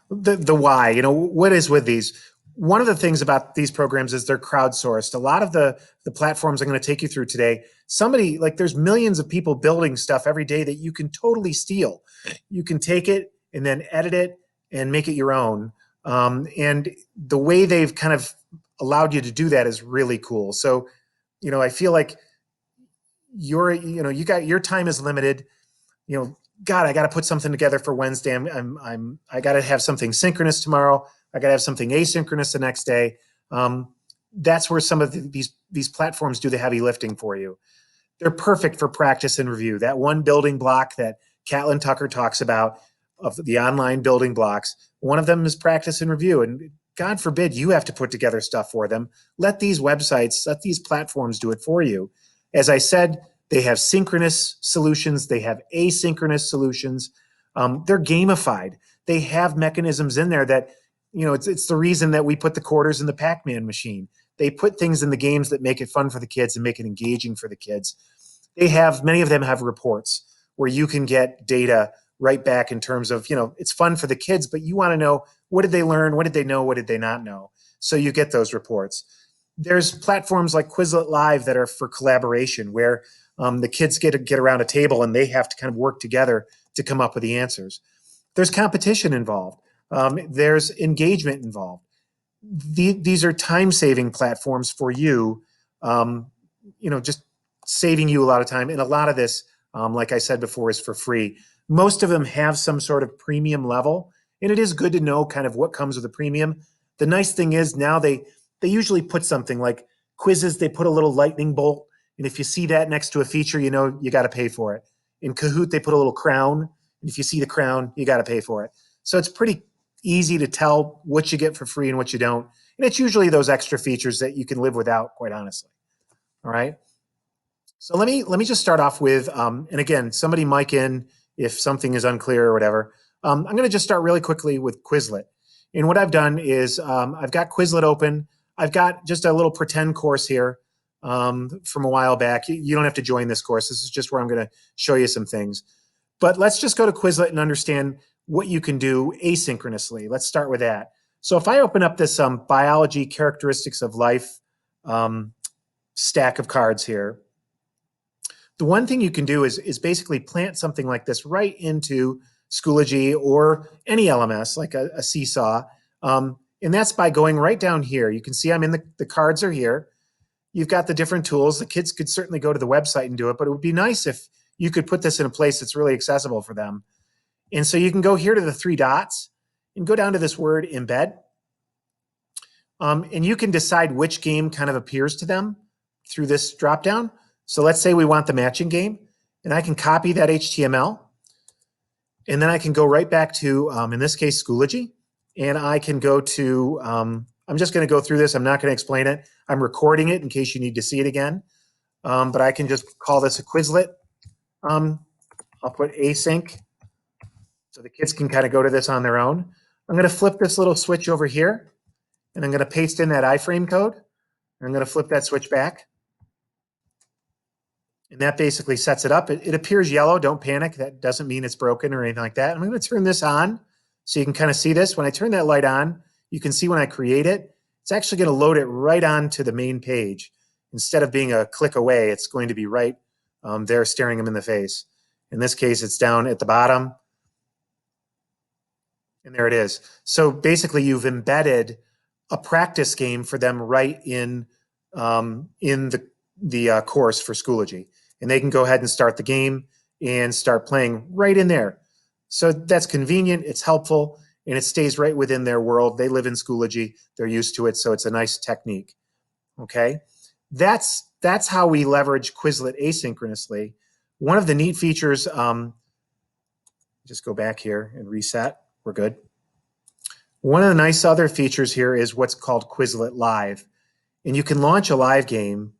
The why, what is with these? One of the things about these programs is they're crowdsourced. A lot of the platforms I'm going to take you through today, somebody like there's millions of people building stuff every day that you can totally steal. You can take it and then edit it and make it your own. And the way they've kind of allowed you to do that is really cool. So, I feel like your time is limited. God, I got to put something together for Wednesday. I got to have something synchronous tomorrow. I got to have something asynchronous the next day. That's where some of these platforms do the heavy lifting for you. They're perfect for practice and review. That one building block that Catlin Tucker talks about of the online building blocks, one of them is practice and review. And God forbid you have to put together stuff for them. Let these websites, let these platforms do it for you. As I said, they have synchronous solutions. They have asynchronous solutions. They're gamified. They have mechanisms in there that, it's the reason that we put the quarters in the Pac-Man machine. They put things in the games that make it fun for the kids and make it engaging for the kids. Many of them have reports where you can get data right back in terms of, it's fun for the kids, but you want to know, what did they learn? What did they know? What did they not know? So you get those reports. There's platforms like Quizlet Live that are for collaboration, where the kids get around a table and they have to kind of work together to come up with the answers. There's competition involved. There's engagement involved. These are time-saving platforms for you, just saving you a lot of time. And a lot of this, like I said before, is for free. Most of them have some sort of premium level, and it is good to know kind of what comes with a premium. The nice thing is now they usually put something like quizzes. They put a little lightning bolt, and if you see that next to a feature, you got to pay for it. In Kahoot, they put a little crown, and if you see the crown, you got to pay for it. So it's pretty easy to tell what you get for free and what you don't. And it's usually those extra features that you can live without, quite honestly. All right. So let me just start off with, and again, somebody mic in if something is unclear or whatever. I'm going to just start really quickly with Quizlet. And what I've done is I've got Quizlet open. I've got just a little pretend course here from a while back. You don't have to join this course. This is just where I'm going to show you some things. But let's just go to Quizlet and understand what you can do asynchronously. Let's start with that. So if I open up this biology characteristics of life stack of cards here, the one thing you can do is basically plant something like this right into Schoology or any LMS, like a Seesaw. And that's by going right down here. You can see I'm in the cards are here. You've got the different tools. The kids could certainly go to the website and do it, but it would be nice if you could put this in a place that's really accessible for them. And so you can go here to the three dots and go down to this word embed. And you can decide which game kind of appears to them through this dropdown. So let's say we want the matching game, and I can copy that HTML, and then I can go right back to, in this case, Schoology, and I can go to, I'm just going to go through this. I'm not going to explain it. I'm recording it in case you need to see it again, but I can just call this a Quizlet. I'll put async, so the kids can kind of go to this on their own. I'm going to flip this little switch over here, and I'm going to paste in that iframe code. I'm going to flip that switch back. And that basically sets it up. It appears yellow. Don't panic. That doesn't mean it's broken or anything like that. I'm going to turn this on so you can kind of see this. When I turn that light on, you can see when I create it, it's actually going to load it right onto the main page. Instead of being a click away, it's going to be right there staring them in the face. In this case, it's down at the bottom. And there it is. So basically, you've embedded a practice game for them right in the course for Schoology. And they can go ahead and start the game and start playing right in there. So that's convenient, it's helpful, and it stays right within their world. They live in Schoology, they're used to it, so it's a nice technique. Okay, that's how we leverage Quizlet asynchronously. One of the neat features, just go back here and reset, we're good. One of the nice other features here is what's called Quizlet Live. And you can launch a live game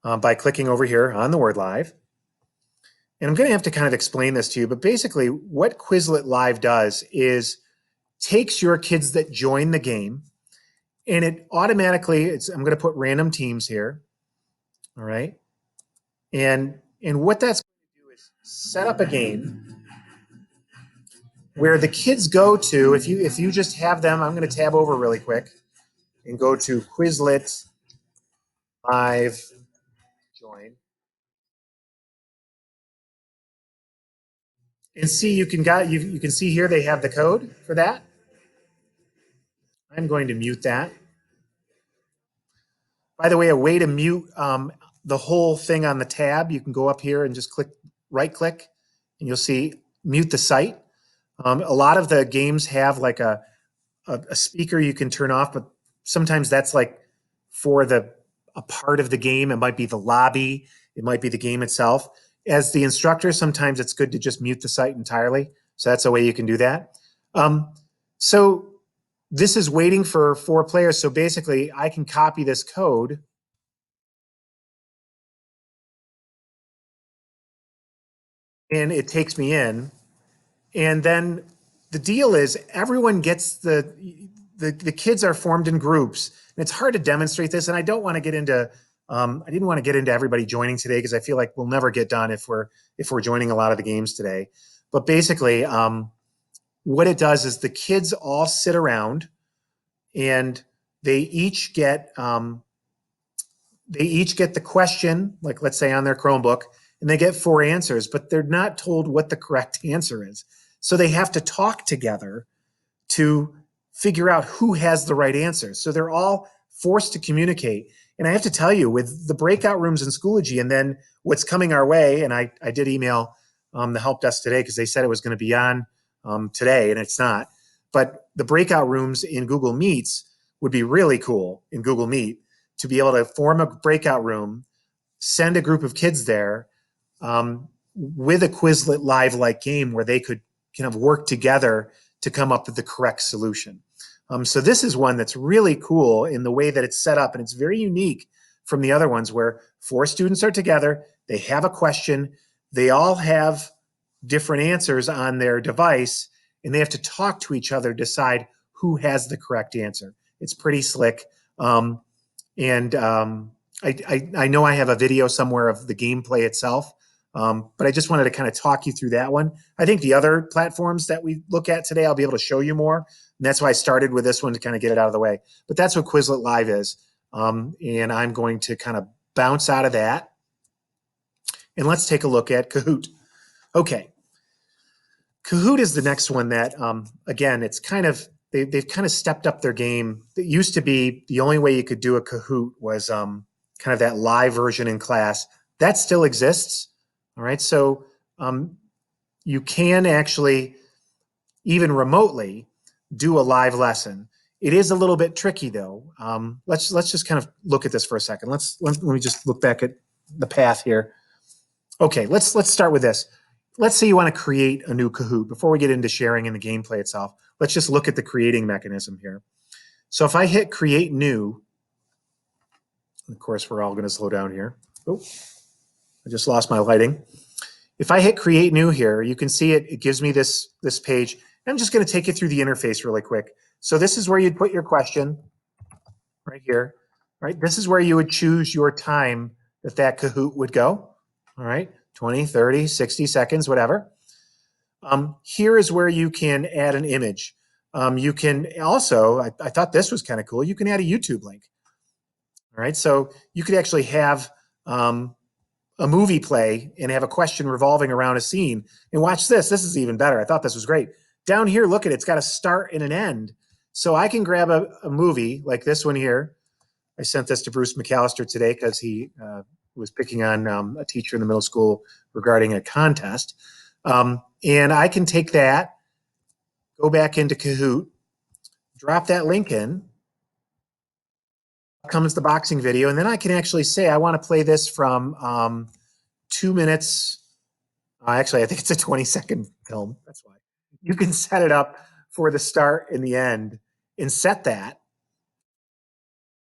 by clicking over here on the word live. And I'm going to have to kind of explain this to you, but basically what Quizlet Live does is takes your kids that join the game and it automatically, I'm going to put random teams here, all right? And what that's going to do is set up a game where the kids go to, if you just have them, I'm going to tab over really quick and go to Quizlet Live Join. And see, you can see here they have the code for that. I'm going to mute that. By the way, a way to mute the whole thing on the tab, you can go up here and just right click, and you'll see mute the site. A lot of the games have like a speaker you can turn off, but sometimes that's like for a part of the game. It might be the lobby, it might be the game itself. As the instructor, sometimes it's good to just mute the site entirely. So that's a way you can do that. So this is waiting for 4 players. So basically, I can copy this code and it takes me in. And then the deal is everyone gets the kids are formed in groups. And it's hard to demonstrate this. And I don't want to get into I didn't want to get into everybody joining today because I feel like we'll never get done if we're joining a lot of the games today. But basically, what it does is the kids all sit around and they each get the question, like let's say on their Chromebook, and they get 4 answers, but they're not told what the correct answer is. So they have to talk together to figure out who has the right answer. So they're all forced to communicate. And I have to tell you, with the breakout rooms in Schoology and then what's coming our way, and I did email the help desk today because they said it was going to be on today, and it's not. But the breakout rooms in Google Meets would be really cool in Google Meet to be able to form a breakout room, send a group of kids there with a Quizlet Live like game where they could kind of work together to come up with the correct solution. So this is one that's really cool in the way that it's set up, and it's very unique from the other ones where 4 students are together, they have a question, they all have different answers on their device, and they have to talk to each other, decide who has the correct answer. It's pretty slick. And I know I have a video somewhere of the gameplay itself, but I just wanted to kind of talk you through that one. I think the other platforms that we look at today, I'll be able to show you more. And that's why I started with this one to kind of get it out of the way. But that's what Quizlet Live is. And I'm going to kind of bounce out of that. And let's take a look at Kahoot. Okay. Kahoot is the next one that, again, it's kind of, they've kind of stepped up their game. It used to be the only way you could do a Kahoot was kind of that live version in class. That still exists. All right. So you can actually, even remotely, do a live lesson. It is a little bit tricky though. Let's just kind of look at this for a second. Let me just look back at the path here. Okay, let's start with this. Let's say you want to create a new Kahoot. Before we get into sharing and the gameplay itself, let's just look at the creating mechanism here. So if I hit create new, of course, we're all going to slow down here. Oh, I just lost my lighting. If I hit create new here, you can see it gives me this page. I'm just going to take you through the interface really quick. So this is where you'd put your question right here, right? This is where you would choose your time that Kahoot would go. All right, 20, 30, 60 seconds, whatever. Here is where you can add an image. You can also, I thought this was kind of cool, you can add a YouTube link. All right, so you could actually have a movie play and have a question revolving around a scene. And watch this. This is even better. I thought this was great. Down here, look at it. It's got a start and an end. So I can grab a movie like this one here. I sent this to Bruce McAllister today because he was picking on a teacher in the middle school regarding a contest. And I can take that, go back into Kahoot, drop that link in, comes the boxing video, and then I can actually say I want to play this from 2 minutes. Actually, I think it's a 20-second film. That's why. You can set it up for the start and the end and set that.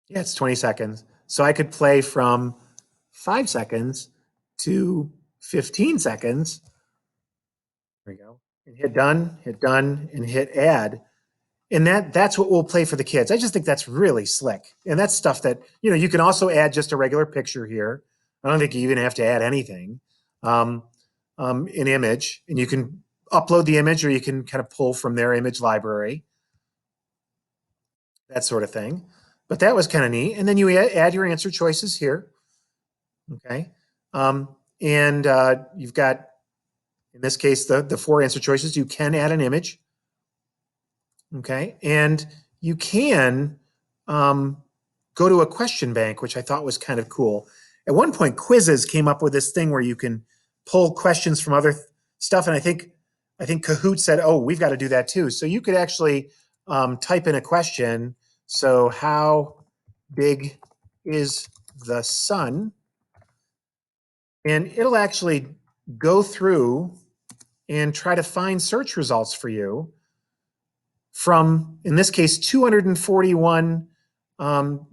Yeah, it's 20 seconds. So I could play from 5 seconds to 15 seconds. There we go. And hit done, and hit add. And that's what we'll play for the kids. I just think that's really slick. And that's stuff that, you can also add just a regular picture here. I don't think you even have to add anything. An image, and you can upload the image, or you can kind of pull from their image library, that sort of thing. But that was kind of neat. And then you add your answer choices here. Okay. And you've got, in this case, the 4 answer choices. You can add an image. Okay. And you can go to a question bank, which I thought was kind of cool. At one point, Quizzes came up with this thing where you can pull questions from other stuff. And I think Kahoot said, oh, we've got to do that too. So you could actually type in a question. So how big is the sun? And it'll actually go through and try to find search results for you from, in this case, 241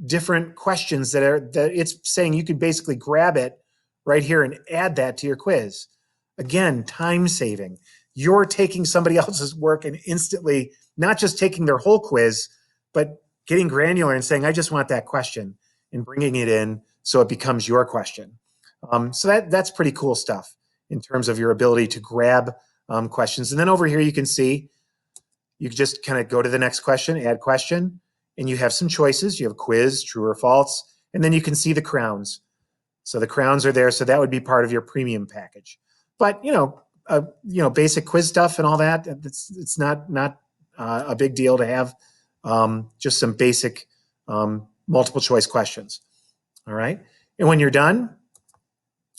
different questions that it's saying you could basically grab it right here and add that to your quiz. Again, time saving. You're taking somebody else's work and instantly not just taking their whole quiz, but getting granular and saying, I just want that question, and bringing it in so it becomes your question. So that's pretty cool stuff in terms of your ability to grab questions. And then over here, you can see, you just kind of go to the next question, add question, and you have some choices. You have quiz, true or false, and then you can see the crowns. So the crowns are there. So that would be part of your premium package. But basic quiz stuff and all that, it's not a big deal to have just some basic multiple choice questions. All right. And when you're done,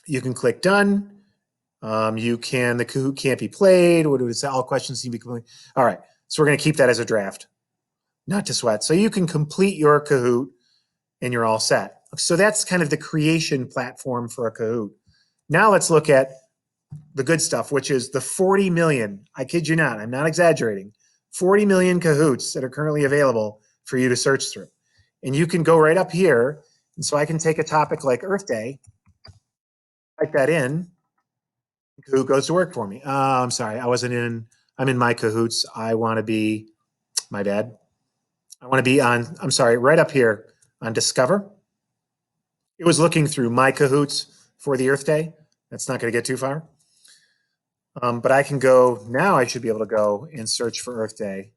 you can click done. The Kahoot can't be played. What do it say? All questions need to be complete. All right. So we're going to keep that as a draft, not to sweat. So you can complete your Kahoot and you're all set. So that's kind of the creation platform for a Kahoot. Now let's look at the good stuff, which is the 40 million. I kid you not, I'm not exaggerating. 40 million Kahoots that are currently available for you to search through. And you can go right up here. And so I can take a topic like Earth Day, type that in. Kahoot goes to work for me. I'm sorry, I'm in my Kahoots. I want to be, my bad. I want to be on, I'm sorry, right up here on Discover. It was looking through my Kahoots for the Earth Day. That's not going to get too far. But I can go, now I should be able to go and search for Earth Day.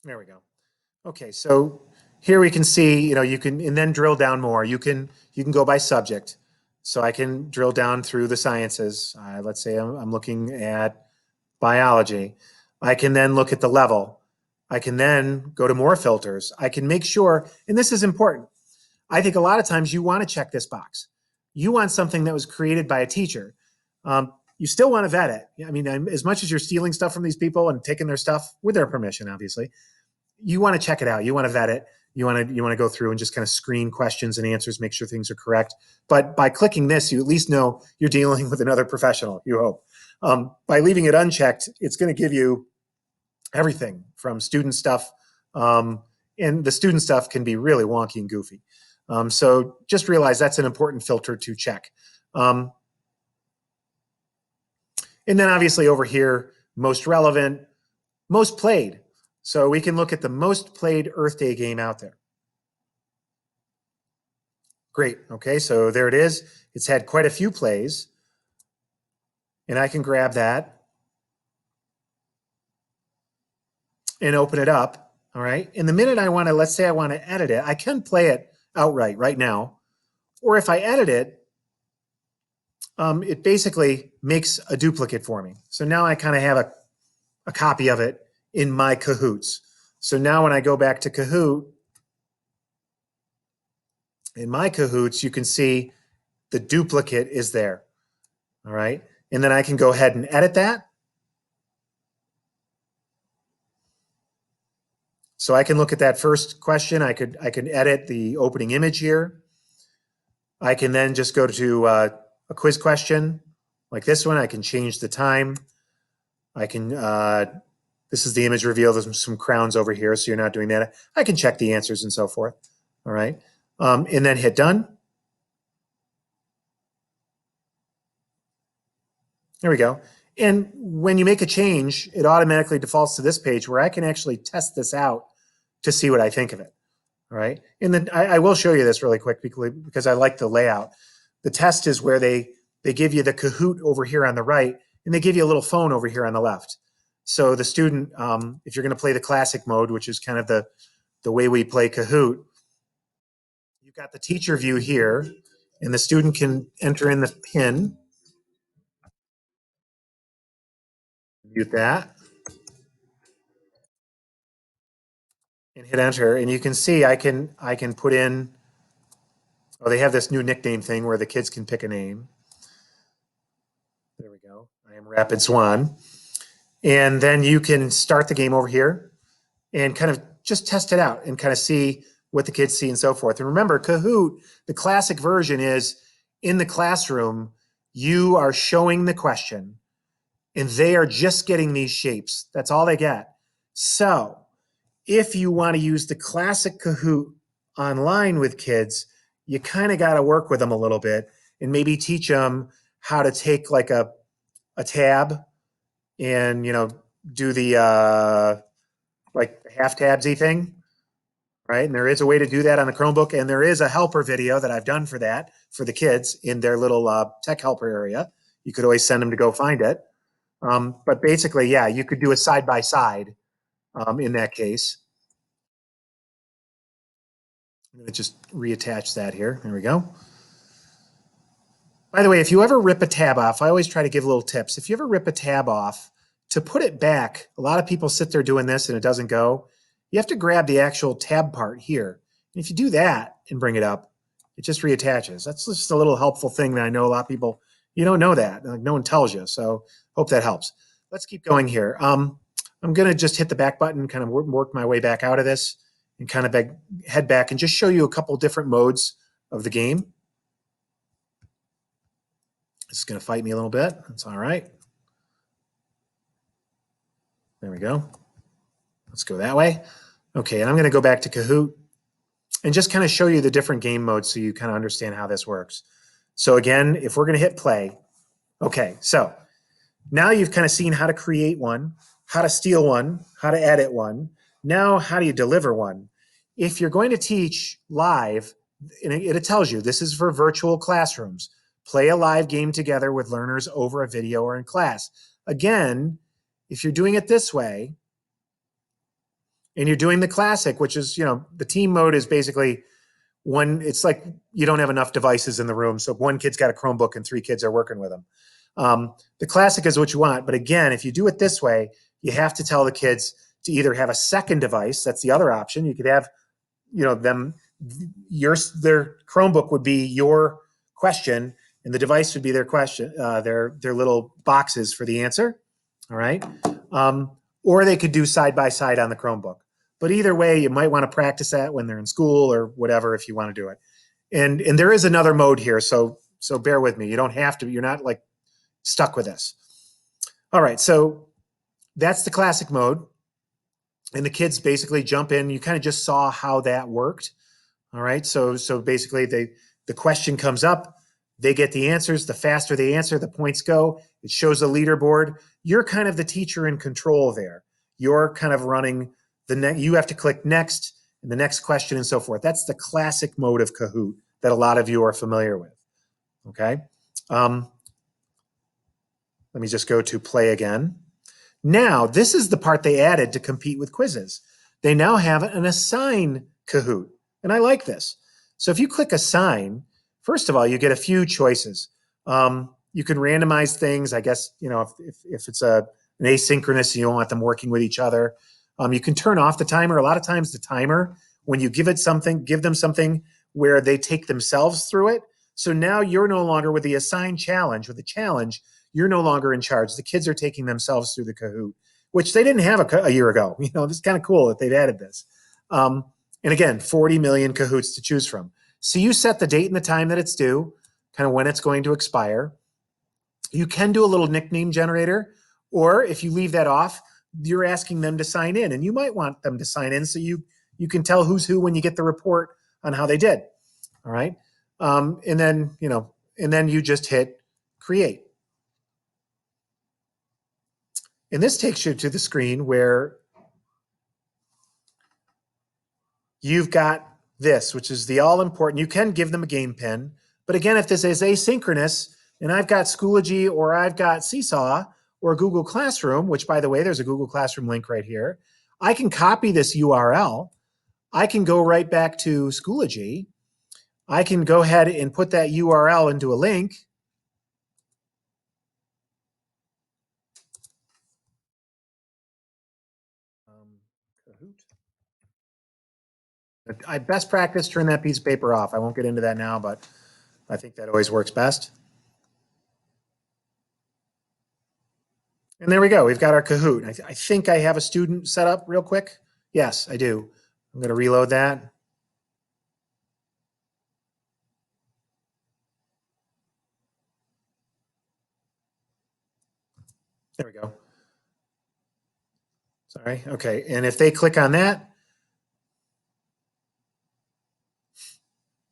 There we go. Okay, so here we can see, you can, and then drill down more. You can go by subject. So I can drill down through the sciences. Let's say I'm looking at biology. I can then look at the level. I can then go to more filters. I can make sure, and this is important. I think a lot of times you want to check this box. You want something that was created by a teacher. You still want to vet it. I mean, as much as you're stealing stuff from these people and taking their stuff with their permission, obviously, you want to check it out. You want to vet it. You want to go through and just kind of screen questions and answers, make sure things are correct. But by clicking this, you at least know you're dealing with another professional, you hope. By leaving it unchecked, it's going to give you everything from student stuff. And the student stuff can be really wonky and goofy. So just realize that's an important filter to check. And then obviously over here, most relevant, most played. So we can look at the most played Earth Day game out there. Great. Okay, so there it is. It's had quite a few plays. And I can grab that and open it up. All right. And the minute I want to, let's say I want to edit it, I can play it outright right now. Or if I edit it, it basically makes a duplicate for me. So now I kind of have a copy of it in my Kahoots. So now when I go back to Kahoot, in my Kahoots, you can see the duplicate is there. All right. And then I can go ahead and edit that. So I can look at that first question. I can edit the opening image here. I can then just go to a quiz question like this one. I can change the time. I can, this is the image reveal. There's some crowns over here, so you're not doing that. I can check the answers and so forth. All right. And then hit done. There we go. And when you make a change, it automatically defaults to this page where I can actually test this out to see what I think of it. All right. And then I will show you this really quick because I like the layout. The test is where they give you the Kahoot over here on the right, and they give you a little phone over here on the left. So the student, if you're going to play the classic mode, which is kind of the way we play Kahoot, you've got the teacher view here, and the student can enter in the pin. Mute that and hit enter, and you can see I can put in. Oh, they have this new nickname thing where the kids can pick a name. There we go. I am Rapid Swan. And then you can start the game over here and kind of just test it out and kind of see what the kids see and so forth. And remember, Kahoot, the classic version is in the classroom, you are showing the question and they are just getting these shapes. That's all they get. So if you want to use the classic Kahoot online with kids, you kind of got to work with them a little bit and maybe teach them how to take like a tab and, do the like half tabsy thing, right? And there is a way to do that on the Chromebook, and there is a helper video that I've done for that for the kids in their little tech helper area. You could always send them to go find it. But basically, yeah, you could do it side by side in that case. I'm going to just reattach that here. There we go. By the way, if you ever rip a tab off, I always try to give little tips. If you ever rip a tab off, to put it back, a lot of people sit there doing this and it doesn't go. You have to grab the actual tab part here. And if you do that and bring it up, it just reattaches. That's just a little helpful thing that I know a lot of people, you don't know that. Like, no one tells you. So hope that helps. Let's keep going here. I'm going to just hit the back button, kind of work my way back out of this and kind of head back and just show you a couple different modes of the game. This is going to fight me a little bit. That's all right. There we go. Let's go that way. Okay, and I'm going to go back to Kahoot and just kind of show you the different game modes so you kind of understand how this works. So again, if we're going to hit play, okay, so now you've kind of seen how to create one, how to steal one, how to edit one. Now, how do you deliver one? If you're going to teach live, and it tells you this is for virtual classrooms. Play a live game together with learners over a video or in class. Again, if you're doing it this way, and you're doing the classic, which is, the team mode is basically it's like you don't have enough devices in the room. So one kid's got a Chromebook and 3 kids are working with them. The classic is what you want. But again, if you do it this way, you have to tell the kids to either have a second device. That's the other option. You could have, their Chromebook would be your question and the device would be their question, their little boxes for the answer. All right. Or they could do side by side on the Chromebook. But either way, you might want to practice that when they're in school or whatever if you want to do it. And there is another mode here, so bear with me. You don't have to. You're not like stuck with this. All right, so that's the classic mode. And the kids basically jump in. You kind of just saw how that worked. All right, so basically the question comes up. They get the answers. The faster they answer, the points go. It shows a leaderboard. You're kind of the teacher in control there. You're kind of running you have to click next and the next question and so forth. That's the classic mode of Kahoot that a lot of you are familiar with. Okay. Let me just go to play again. Now, this is the part they added to compete with quizzes. They now have an assign Kahoot. And I like this. So if you click assign, first of all, you get a few choices. You can randomize things. I guess, if it's an asynchronous, and you don't want them working with each other. You can turn off the timer. A lot of times the timer, when you give them something where they take themselves through it. So now you're no longer with the assigned challenge. With the challenge, you're no longer in charge. The kids are taking themselves through the Kahoot, which they didn't have a year ago. This is kind of cool that they've added this. And again, 40 million Kahoots to choose from. So you set the date and the time that it's due, kind of when it's going to expire. You can do a little nickname generator, or if you leave that off, you're asking them to sign in, and you might want them to sign in so you can tell who's who when you get the report on how they did. All right. And then you just hit create. And this takes you to the screen where you've got this, which is the all important. You can give them a game pin, But again, if this is asynchronous and I've got Schoology or I've got Seesaw or Google Classroom, which by the way, there's a Google Classroom link right here, I can copy this URL. I can go right back to Schoology. I can go ahead and put that URL into a link. Kahoot. I best practice turn that piece of paper off. I won't get into that now, but I think that always works best. And there we go. We've got our Kahoot. I think I have a student set up real quick. Yes, I do. I'm going to reload that. There we go. Sorry. Okay. And if they click on that,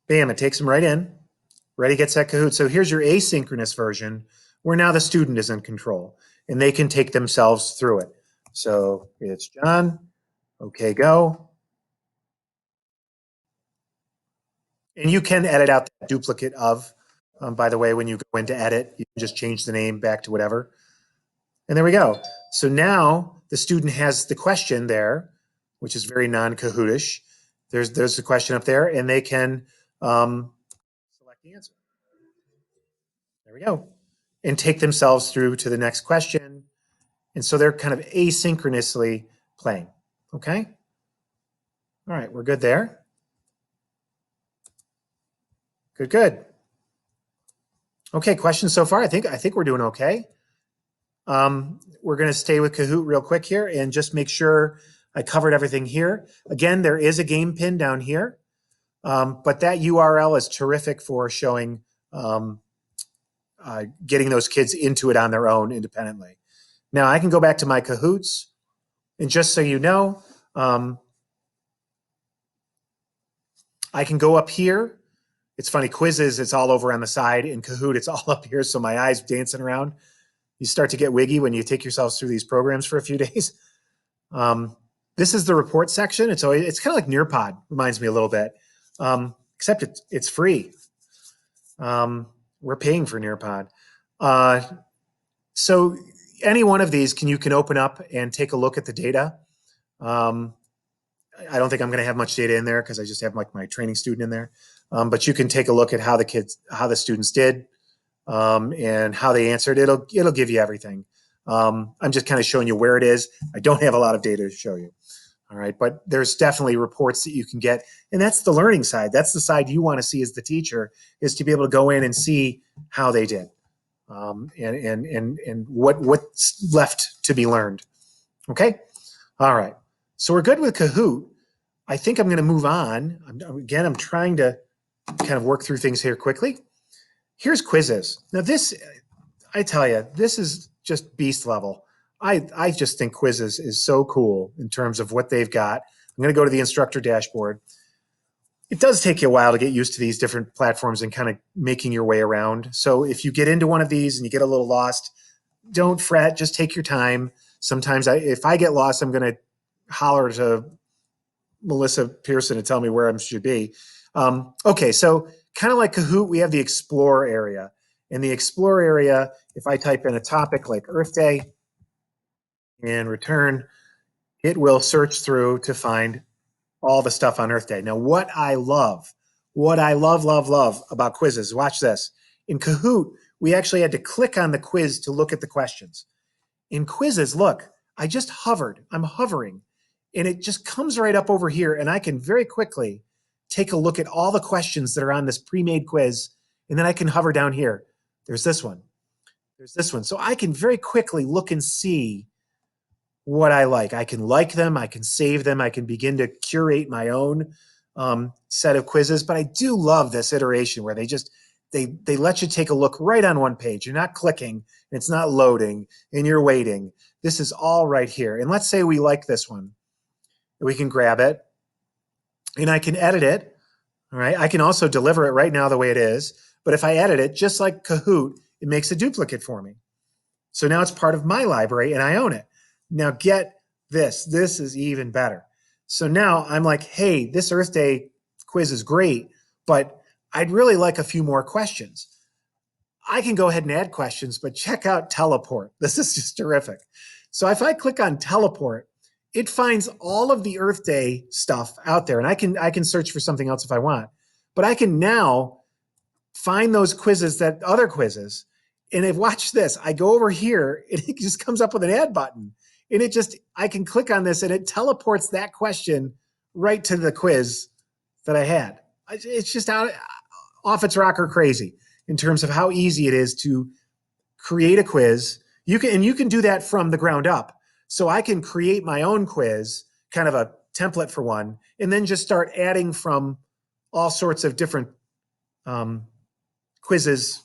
bam, it takes them right in. Ready, get set, Kahoot. So here's your asynchronous version where now the student is in control and they can take themselves through it. So it's John. Okay, go. And you can edit out that duplicate of, by the way, when you go into edit, you can just change the name back to whatever. And there we go. So now the student has the question there, which is very non-Kahootish. There's the question up there, and they can select the answer. There we go. And take themselves through to the next question. And so they're kind of asynchronously playing. Okay? All right, we're good there. Good, good. Okay, questions so far? I think we're doing okay. We're going to stay with Kahoot real quick here and just make sure I covered everything here. Again, there is a game pin down here, but that URL is terrific for showing, getting those kids into it on their own independently. Now I can go back to my Kahoots, and just so you know, I can go up here. It's funny, quizzes, it's all over on the side. In Kahoot, it's all up here, so my eye's dancing around. You start to get wiggy when you take yourselves through these programs for a few days. This is the report section. It's kind of like Nearpod, reminds me a little bit, except it's free. We're paying for Nearpod. So any one of these you can open up and take a look at the data. I don't think I'm going to have much data in there because I just have like my training student in there. But you can take a look at how the students did, and how they answered. It'll give you everything. I'm just kind of showing you where it is. I don't have a lot of data to show you. All right, but there's definitely reports that you can get, and that's the learning side. That's the side you want to see as the teacher, is to be able to go in and see how they did, and what's left to be learned. Okay, all right. So we're good with Kahoot. I think I'm going to move on. Again, I'm trying to kind of work through things here quickly. Here's quizzes. Now this, I tell you, this is just beast level. I just think quizzes is so cool in terms of what they've got. I'm going to go to the instructor dashboard. It does take you a while to get used to these different platforms and kind of making your way around. So if you get into one of these and you get a little lost, don't fret. Just take your time. Sometimes if I get lost, I'm going to holler to Melissa Pearson to tell me where I should be. Okay, so kind of like Kahoot, we have the Explore area. In the Explore area, if I type in a topic like Earth Day and return, it will search through to find all the stuff on Earth Day. Now, what I love about quizzes, watch this. In Kahoot, we actually had to click on the quiz to look at the questions. In quizzes, look, I just hovered. I'm hovering. And it just comes right up over here, and I can very quickly take a look at all the questions that are on this pre-made quiz, and then I can hover down here. There's this one. There's this one. So I can very quickly look and see what I like. I can like them. I can save them. I can begin to curate my own set of quizzes. But I do love this iteration where they let you take a look right on one page. You're not clicking, and it's not loading, and you're waiting. This is all right here. And let's say we like this one. We can grab it, and I can edit it. All right. I can also deliver it right now the way it is. But if I edit it, just like Kahoot, it makes a duplicate for me. So now it's part of my library, and I own it. Now get this. This is even better. So now I'm like, hey, this Earth Day quiz is great, but I'd really like a few more questions. I can go ahead and add questions, but check out teleport. This is just terrific. So if I click on teleport, it finds all of the Earth Day stuff out there, and I can search for something else if I want. But I can now find those quizzes, that other quizzes, and if watch this, I go over here and it just comes up with an add button, and I can click on this and it teleports that question right to the quiz that I had. It's just off its rocker crazy in terms of how easy it is to create a quiz. You can do that from the ground up. So I can create my own quiz, kind of a template for one, and then just start adding from all sorts of different um, quizzes.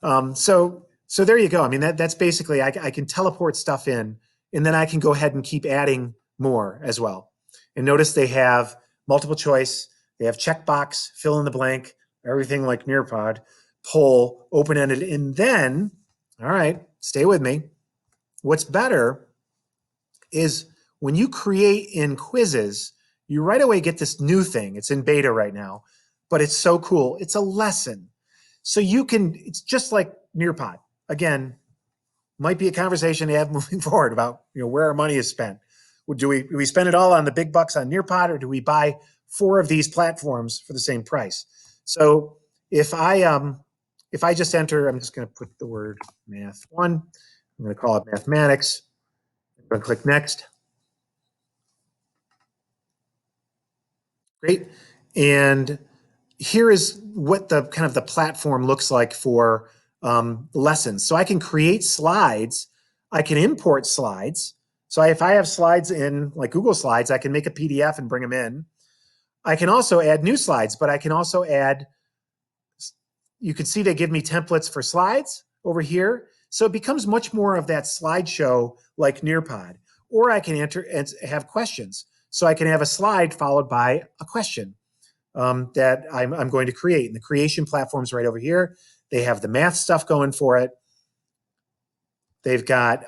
So there you go. I mean, that's basically, I can teleport stuff in, and then I can go ahead and keep adding more as well. And notice they have multiple choice, they have checkbox, fill in the blank, everything like Nearpod, poll, open-ended, and then, all right, stay with me. What's better is when you create in quizzes, you right away get this new thing. It's in beta right now, but it's so cool. It's a lesson. So it's just like Nearpod. Again, might be a conversation to have moving forward about where our money is spent. Do we spend it all on the big bucks on Nearpod, or do we buy 4 of these platforms for the same price? So if I just enter, I'm just going to put the word math 1. I'm going to call it mathematics. I'm going to click next. Great. And here is what the kind of the platform looks like for lessons. So I can create slides. I can import slides. So if I have slides in like Google Slides, I can make a PDF and bring them in. I can also add new slides, but I can also add, you can see they give me templates for slides over here. So it becomes much more of that slideshow like Nearpod. Or I can enter and have questions. So I can have a slide followed by a question that I'm going to create. And the creation platform's right over here. They have the math stuff going for it. They've got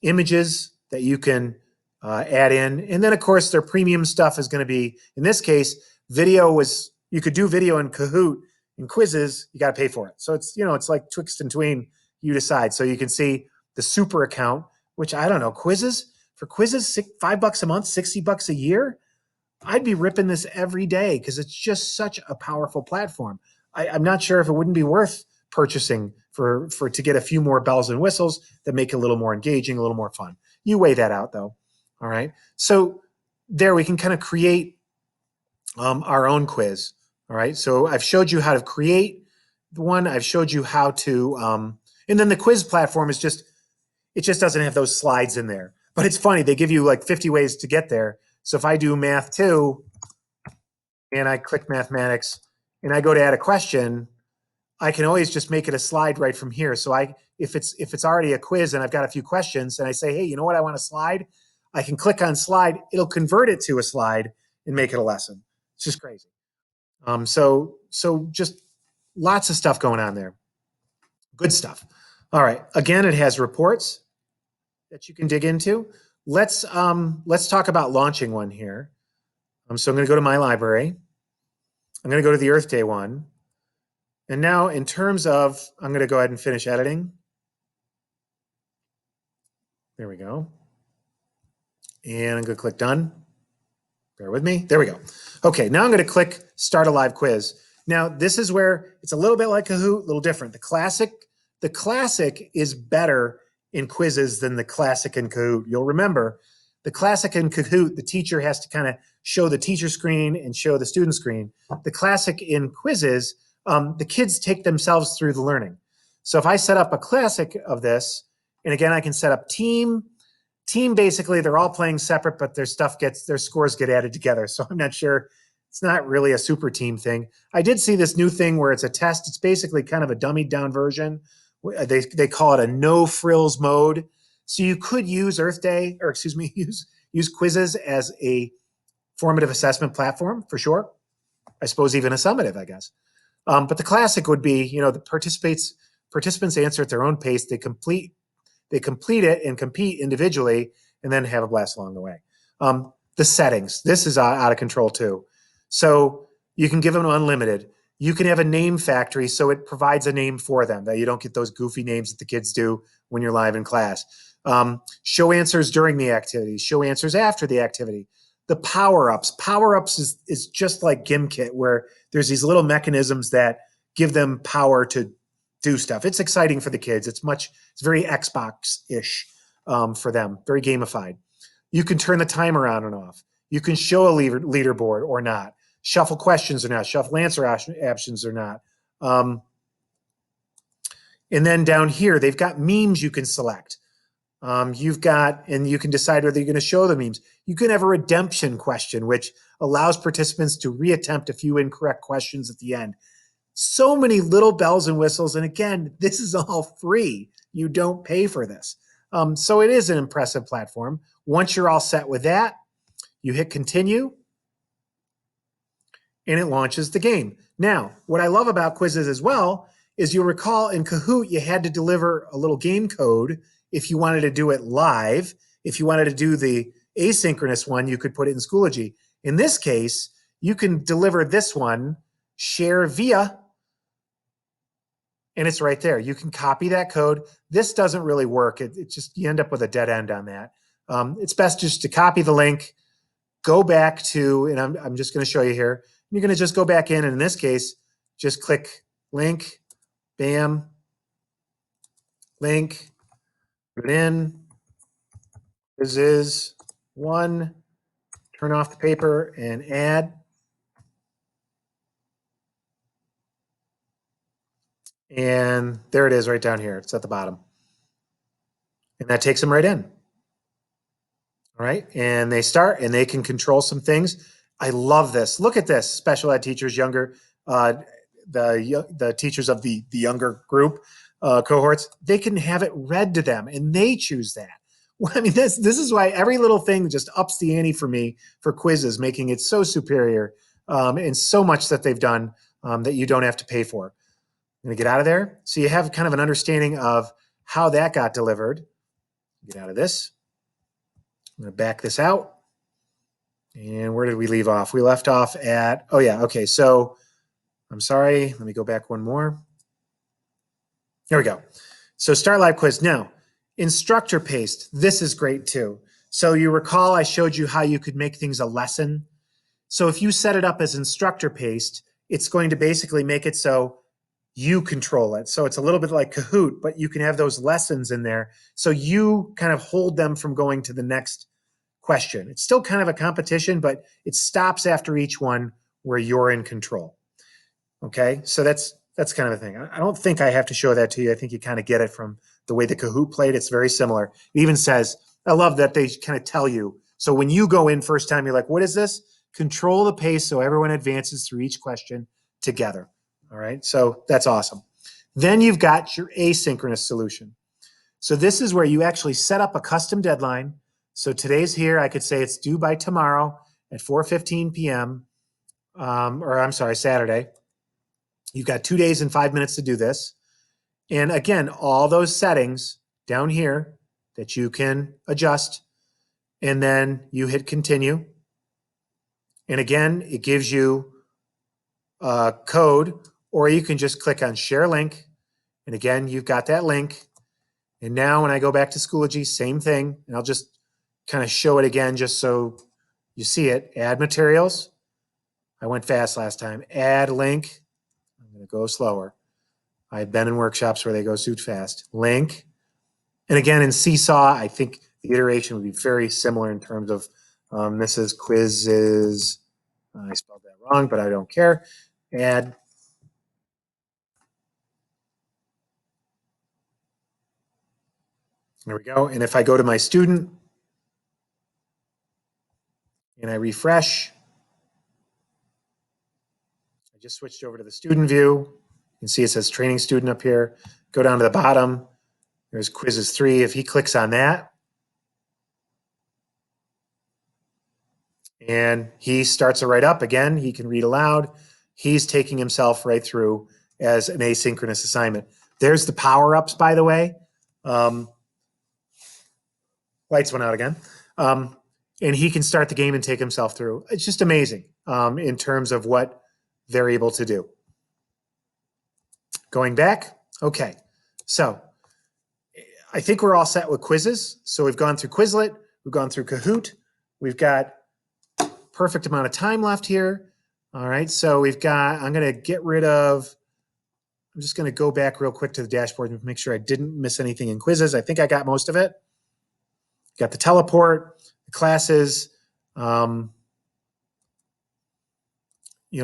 images that you can add in. And then, of course, their premium stuff is going to be, in this case, you could do video in Kahoot. In quizzes, you got to pay for it. So it's like twixt and tween, you decide. So you can see the super account, which I don't know, for quizzes, $5 a month, $60 a year. I'd be ripping this every day because it's just such a powerful platform. I'm not sure if it wouldn't be worth purchasing to get a few more bells and whistles that make it a little more engaging, a little more fun. You weigh that out though. All right. So there we can kind of create our own quiz. All right. So I've showed you how to create the one. I've showed you how to, and then the quiz platform it just doesn't have those slides in there. But it's funny. They give you like 50 ways to get there. So if I do math 2 and I click mathematics and I go to add a question, I can always just make it a slide right from here. So if it's already a quiz and I've got a few questions and I say, hey, you know what, I want a slide, I can click on slide, it'll convert it to a slide and make it a lesson. It's just crazy. So just lots of stuff going on there. Good stuff. All right. Again, it has reports that you can dig into. Let's talk about launching one here. So I'm going to go to my library. I'm going to go to the Earth Day one. And now in terms of, I'm going to go ahead and finish editing. There we go. And I'm going to click done. Bear with me. There we go. Okay, now I'm going to click start a live quiz. Now this is where it's a little bit like Kahoot, a little different. The classic is better in quizzes than the classic in Kahoot. You'll remember the classic in Kahoot, the teacher has to kind of show the teacher screen and show the student screen. The classic in quizzes, the kids take themselves through the learning. So if I set up a classic of this, and again, I can set up team. Team, basically, they're all playing separate, but their scores get added together. So I'm not sure. It's not really a super team thing. I did see this new thing where it's a test. It's basically kind of a dummied down version. They call it a no frills mode. So you could use Earth Day, or excuse me, use quizzes as a formative assessment platform for sure. I suppose even a summative, I guess. But the classic would be, the participants answer at their own pace. They complete it and compete individually, and then have a blast along the way. The settings. This is out of control too. So You can give them unlimited. You can have a name factory so it provides a name for them, that you don't get those goofy names that the kids do when you're live in class. Show answers during the activity, show answers after the activity. The power-ups is just like GimKit, where there's these little mechanisms that give them power to do stuff. It's exciting for the kids. It's very Xbox-ish for them, very gamified. You can turn the timer on and off. You can show a leaderboard or not, shuffle questions or not, shuffle answer options or not. And then down here, they've got memes you can select. And you can decide whether you're going to show the memes. You can have a redemption question, which allows participants to reattempt a few incorrect questions at the end. So many little bells and whistles. And again, this is all free. You don't pay for this. So it is an impressive platform. Once you're all set with that, you hit continue and it launches the game. Now, what I love about quizzes as well is you'll recall in Kahoot, you had to deliver a little game code if you wanted to do it live. If you wanted to do the asynchronous one, you could put it in Schoology. In this case, you can deliver this one, share via, and it's right there. You can copy that code. This doesn't really work. It just, you end up with a dead end on that. It's best just to copy the link, go back to, and I'm just going to show you here. You're going to just go back in, and in this case, just click link, bam, link, put it in. This is one, turn off the paper and add. And there it is right down here. It's at the bottom. And that takes them right in. All right. And they start and they can control some things. I love this. Look at this. Special ed teachers, younger, the teachers of the younger group cohorts, they can have it read to them and they choose that. Well, I mean, this is why every little thing just ups the ante for me for quizzes, making it so superior and so much that they've done that you don't have to pay for. I'm going to get out of there. So you have kind of an understanding of how that got delivered. Get out of this. I'm going to back this out. And where did we leave off? We left off at, oh yeah, okay. So I'm sorry. Let me go back one more. There we go. So start live quiz. Now, instructor paste. This is great too. So you recall I showed you how you could make things a lesson. So if you set it up as instructor paste, it's going to basically make it so you control it. So it's a little bit like Kahoot, but you can have those lessons in there. So you kind of hold them from going to the next question. It's still kind of a competition, but it stops after each one where you're in control. Okay, so that's kind of the thing. I don't think I have to show that to you. I think you kind of get it from the way the Kahoot played. It's very similar. It even says, I love that they kind of tell you. So when you go in first time, you're like, what is this? Control the pace so everyone advances through each question together. All right, so that's awesome. Then you've got your asynchronous solution. So this is where you actually set up a custom deadline. So today's here. I could say it's due by tomorrow at 4:15 p.m. Or I'm sorry, Saturday. You've got 2 days and 5 minutes to do this. And again, all those settings down here that you can adjust. And then you hit continue. And again, it gives you a code, or you can just click on share link. And again, you've got that link. And now when I go back to Schoology, same thing. And I'll just kind of show it again just so you see it. Add materials. I went fast last time. Add link. I'm going to go slower. I've been in workshops where they go super fast. Link. And again, in Seesaw, I think the iteration would be very similar in terms of this is quizzes. I spelled that wrong, but I don't care. Add. There we go. And if I go to my student and I refresh, I just switched over to the student view. You can see it says training student up here. Go down to the bottom. There's quizzes 3. If he clicks on that, and he starts it right up again, he can read aloud. He's taking himself right through as an asynchronous assignment. There's the power-ups, by the way. Lights went out again. And he can start the game and take himself through. It's just amazing in terms of what they're able to do. Going back, okay. So I think we're all set with quizzes. So we've gone through Quizlet, we've gone through Kahoot, we've got perfect amount of time left here. All right, so we've got, I'm gonna get rid of, I'm just gonna go back real quick to the dashboard and make sure I didn't miss anything in quizzes. I think I got most of it. Got the teleport, the classes,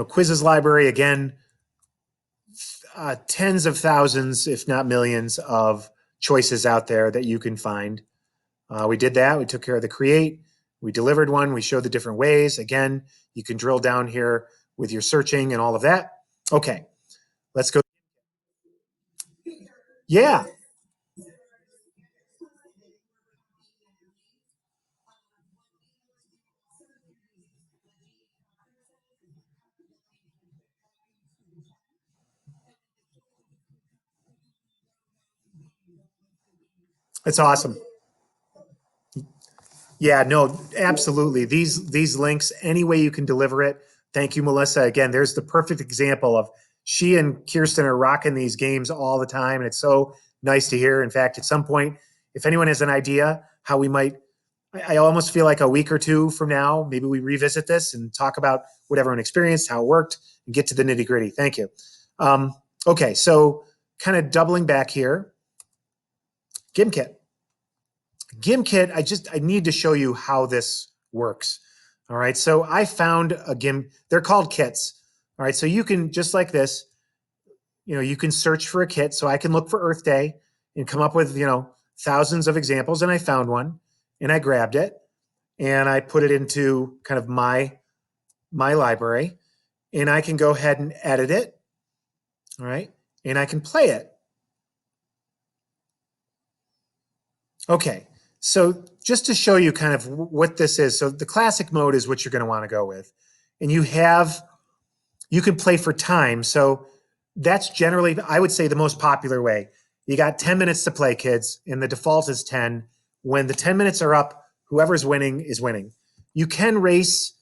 quizzes library, again, tens of thousands, if not millions, of choices out there that you can find. We did that. We took care of the create. We delivered one. We showed the different ways. Again, you can drill down here with your searching and all of that. Okay, let's go. Yeah, it's awesome. Yeah, no, absolutely. These links, any way you can deliver it. Thank you, Melissa. Again, there's the perfect example of she and Kirsten are rocking these games all the time, and it's so nice to hear. In fact, at some point, if anyone has an idea how we might, I almost feel like a week or two from now, maybe we revisit this and talk about what everyone experienced, how it worked, and get to the nitty gritty. Thank you. Okay, so kind of doubling back here, GimKit. GimKit, I need to show you how this works. All right, so I found a they're called kits. All right, so you can, just like this, you can search for a kit. So I can look for Earth Day and come up with, thousands of examples. And I found one and I grabbed it and I put it into kind of my library, and I can go ahead and edit it. All right, and I can play it. Okay, so just to show you kind of what this is. So the classic mode is what you're going to want to go with. And you can play for time. So that's generally, I would say, the most popular way. You got 10 minutes to play, kids, and the default is 10. When the 10 minutes are up, whoever's winning is winning. You can race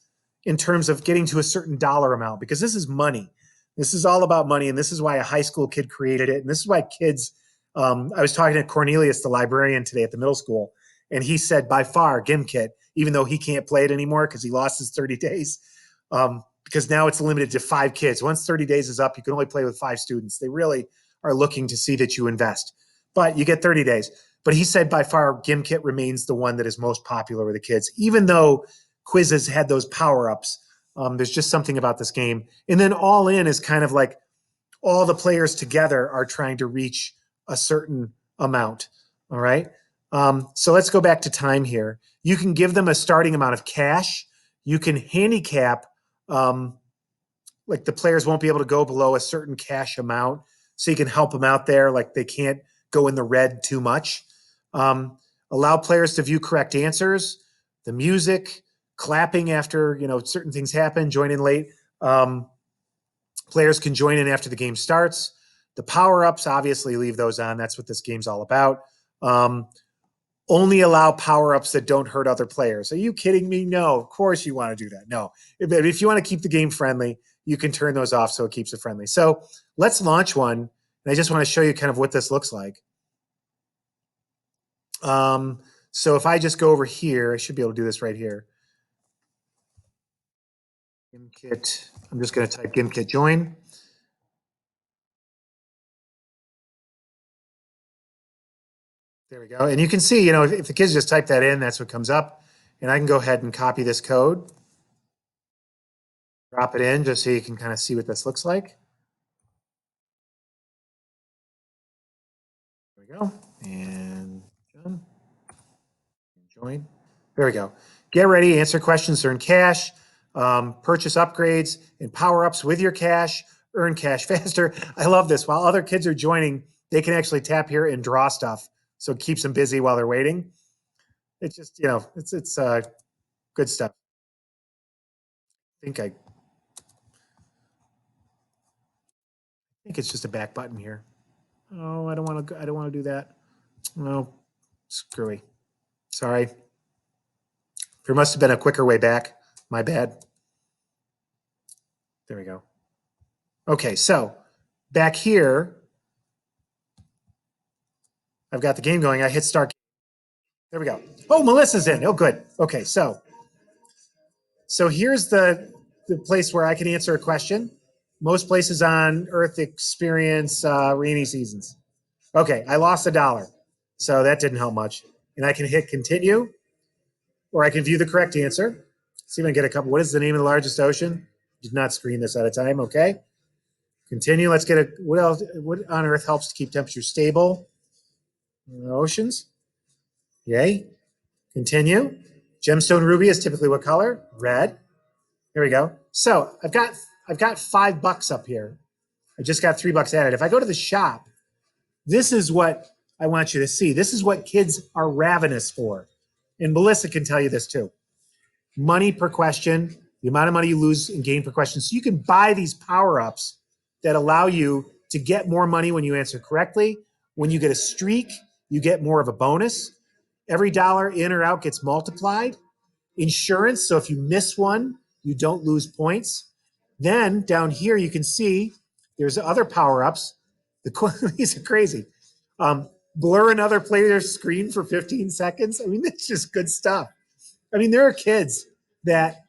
in terms of getting to a certain dollar amount, because this is money. This is all about money, and this is why a high school kid created it. And this is why kids, I was talking to Cornelius, the librarian, today at the middle school, and he said by far GimKit, even though he can't play it anymore because he lost his 30 days, because now it's limited to 5 kids. Once 30 days is up, you can only play with 5 students. They really are looking to see that you invest, but you get 30 days. But he said by far GimKit remains the one that is most popular with the kids, even though quizzes had those power-ups. There's just something about this game. And then All In is kind of like all the players together are trying to reach a certain amount. All right. So let's go back to time here. You can give them a starting amount of cash. You can handicap, like the players won't be able to go below a certain cash amount. So you can help them out there. Like they can't go in the red too much. Allow players to view correct answers, the music, clapping after, certain things happen, join in late. Players can join in after the game starts. The power-ups, obviously leave those on. That's what this game's all about. Only allow power-ups that don't hurt other players. Are you kidding me? No, of course you want to do that. No. If you want to keep the game friendly, you can turn those off so it keeps it friendly. So let's launch one. And I just want to show you kind of what this looks like. So if I just go over here, I should be able to do this right here. GimKit. I'm just going to type GimKit join. There we go. And you can see, if the kids just type that in, that's what comes up. And I can go ahead and copy this code, drop it in just so you can kind of see what this looks like. There we go. And join. There we go. Get ready, answer questions, earn cash, purchase upgrades and power-ups with your cash, earn cash faster. I love this. While other kids are joining, they can actually tap here and draw stuff. So it keeps them busy while they're waiting. It's just, it's good stuff. I think it's just a back button here. Oh, I don't want to do that. No, screwy. Sorry. There must have been a quicker way back. My bad. There we go. Okay, so back here, I've got the game going. I hit start. There we go. Oh, Melissa's in. Oh, good. Okay, so here's the place where I can answer a question. Most places on Earth experience rainy seasons. Okay, I lost $1, so that didn't help much. And I can hit continue, or I can view the correct answer. See if I can get a couple. What is the name of the largest ocean? Did not screen this at a time. Okay, continue. Let's get a. What else? What on Earth helps to keep temperature stable? Oceans. Yay. Continue. Gemstone ruby is typically what color? Red. Here we go. So I've got $5 up here. I just got $3 added. If I go to the shop, this is what I want you to see. This is what kids are ravenous for. And Melissa can tell you this too. Money per question, the amount of money you lose and gain per question. So you can buy these power-ups that allow you to get more money when you answer correctly. When you get a streak, you get more of a bonus. Every dollar in or out gets multiplied. Insurance, so if you miss one, you don't lose points. Then down here, you can see there's other power-ups. These are crazy. Blur another player's screen for 15 seconds. I mean, it's just good stuff. I mean, there are kids that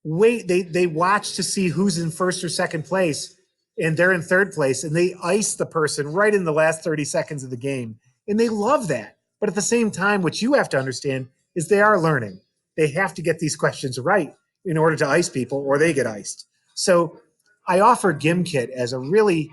they watch to see who's in first or second place, and they're in third place, and they ice the person right in the last 30 seconds of the game. And they love that. But at the same time, what you have to understand is they are learning. They have to get these questions right in order to ice people, or they get iced. So I offer GimKit as a really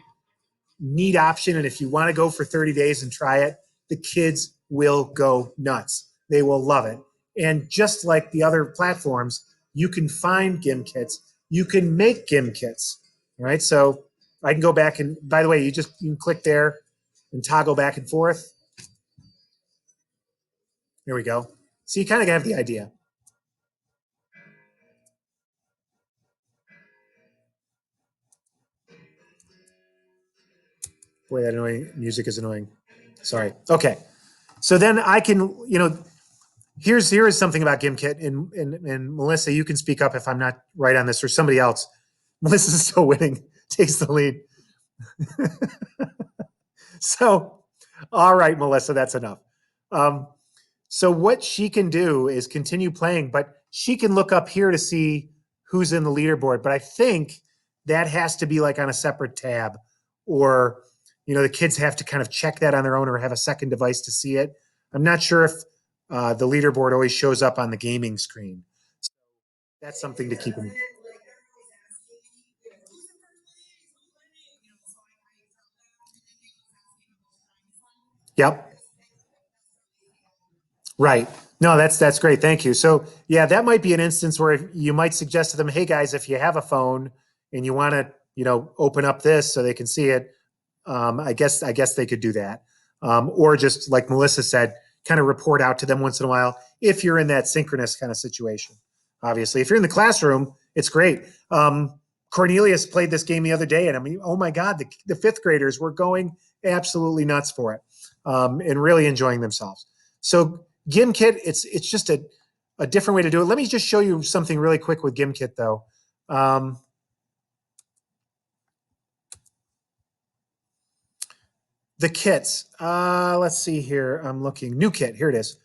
neat option. And if you want to go for 30 days and try it, the kids will go nuts. They will love it. And just like the other platforms, you can find GIM kits. You can make GIM kits. All right. So I can go back and, by the way, you can click there and toggle back and forth. There we go. So you kind of have the idea. Boy, that annoying music is annoying. Sorry. Okay. So then I can, here is something about GimKit, and Melissa, you can speak up if I'm not right on this, or somebody else. Melissa's still winning, takes the lead. So, all right, Melissa, that's enough. Um, so what she can do is continue playing, but she can look up here to see who's in the leaderboard. But I think that has to be like on a separate tab, or the kids have to kind of check that on their own or have a second device to see it. I'm not sure if the leaderboard always shows up on the gaming screen. So that's something to keep in mind. Yep. Right. No, that's great. Thank you. So yeah, that might be an instance where you might suggest to them, hey guys, if you have a phone and you want to, open up this so they can see it, I guess they could do that. Or just like Melissa said, kind of report out to them once in a while if you're in that synchronous kind of situation. Obviously, if you're in the classroom, it's great. Cornelius played this game the other day, and I mean, oh my God, the fifth graders were going absolutely nuts for it, and really enjoying themselves. So GimKit, it's just a different way to do it. Let me just show you something really quick with GimKit, though. The kits. Let's see here. I'm looking. New kit. Here it is.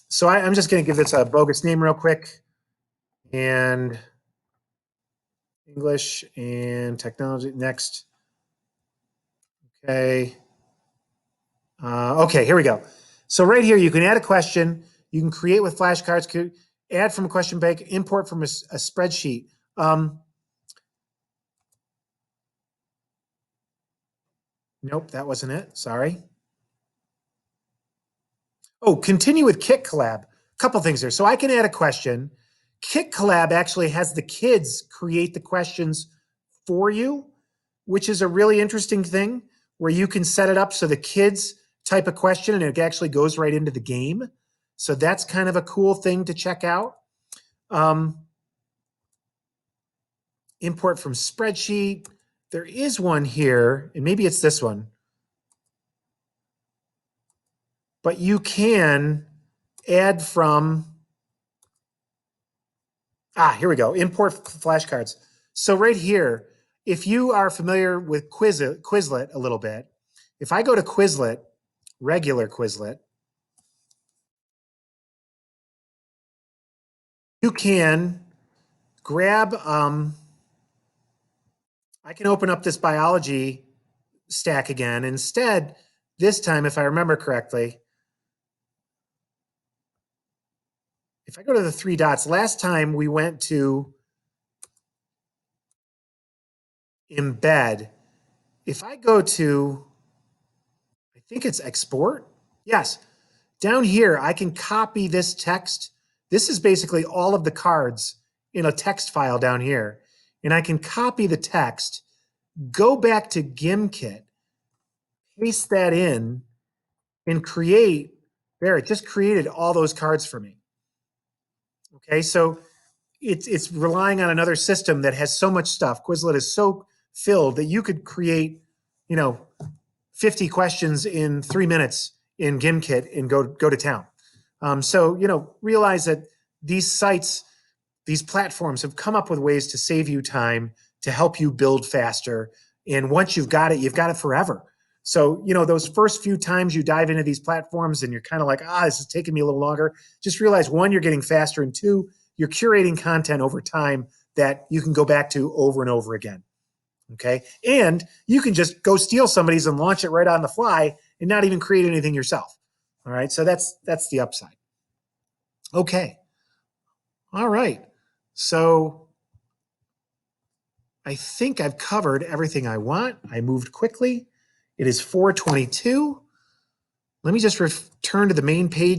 So I'm just going to give this a bogus name real quick. And English and technology. Next. Okay. Okay, here we go. So right here, you can add a question. You can create with flashcards, add from a question bank, import from a spreadsheet. Nope, that wasn't it. Sorry. Oh, continue with Kit Collab. A couple things there. So I can add a question. Kit Collab actually has the kids create the questions for you, which is a really interesting thing where you can set it up so the kids type a question and it actually goes right into the game. So that's kind of a cool thing to check out. Um, import from spreadsheet. There is one here, and maybe it's this one. But you can add from, here we go, import flashcards. So right here, if you are familiar with Quizlet a little bit, if I go to Quizlet, regular Quizlet, you can grab, I can open up this biology stack again. Instead, this time, if I remember correctly, if I go to the 3 dots, last time we went to embed. If I go to, I think it's export. Yes, down here, I can copy this text. This is basically all of the cards in a text file down here. And I can copy the text, go back to GimKit, paste that in, and create, there, it just created all those cards for me. Okay, so it's relying on another system that has so much stuff. Quizlet is so filled that you could create, 50 questions in 3 minutes in GimKit and go to town. So realize that these sites, these platforms have come up with ways to save you time, to help you build faster. And once you've got it forever. So, those first few times you dive into these platforms and you're kind of like, this is taking me a little longer. Just realize, one, you're getting faster, and two, you're curating content over time that you can go back to over and over again. Okay. And you can just go steal somebody's and launch it right on the fly and not even create anything yourself. All right. So that's the upside. Okay. All right. So I think I've covered everything I want. I moved quickly. It is 4:22. Let me just return to the main page